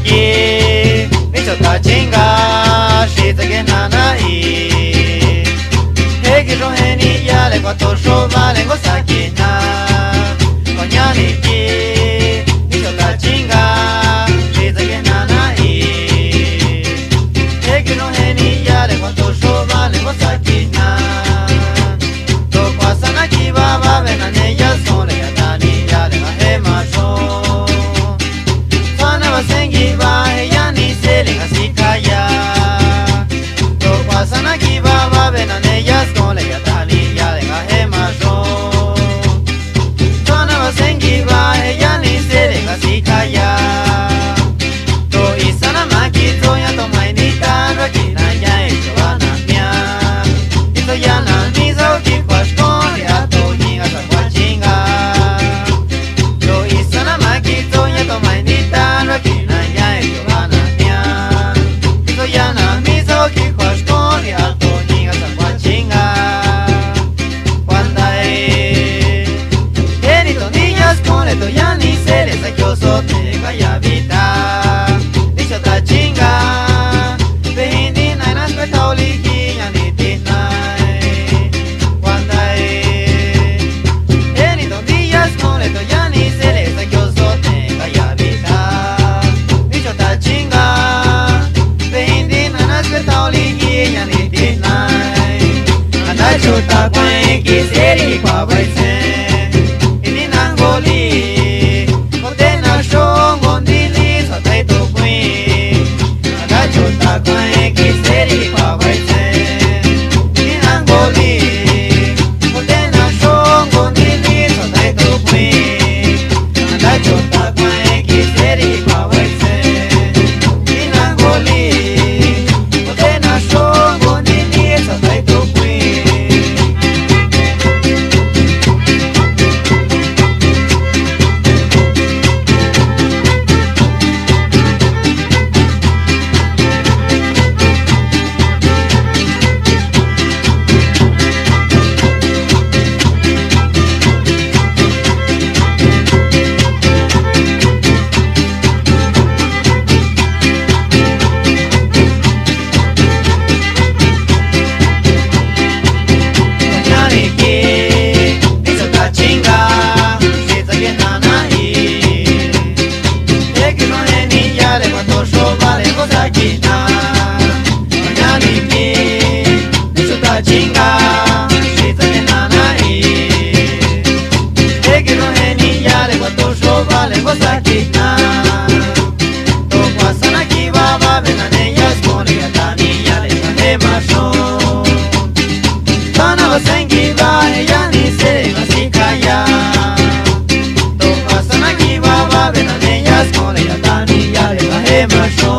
ki mi cho ta chinga shi ta ke na na i he ki ro he ni ya le kwa to sho va le go sa ki na ko nya ni ki mi cho ta chinga shi ta ke na na i he ki ro he ni ya le kwa to sho va le go sa ki na to kwa sa na ki ba ba ve na ne ya so le ya ta ni ya le ga he ma so sengi ba ya ni se le gasikaya to pasana ki ba ba be na ne ya skon le ya tali ya le ga he ma so sana ba sengi ba ya ni se le gasikaya to isana ma ki to ya to mai ni ta ro ki na ya e to na mya ito ya na ni so ki kwa skon ya to ni ga sa kwa chinga to isana ma ki to ya to mai ni ta ro ki ya ni se le sa kyo so te ga ya vita ni cha ta chinga pe hindi na na pe tao li ki ya ni ti nai cuando ni don días con le to ya ni se le sa kyo so te ga ya vita ni cha ta chinga pe hindi na na pe tao li ki ya ni ti nai ana cho ta kwen ki se ri kwa bai se sengi ba ya ni se ga sikaya to pasana ki ba ba be na ne ya skole ya ta ni ya le ga he ma sho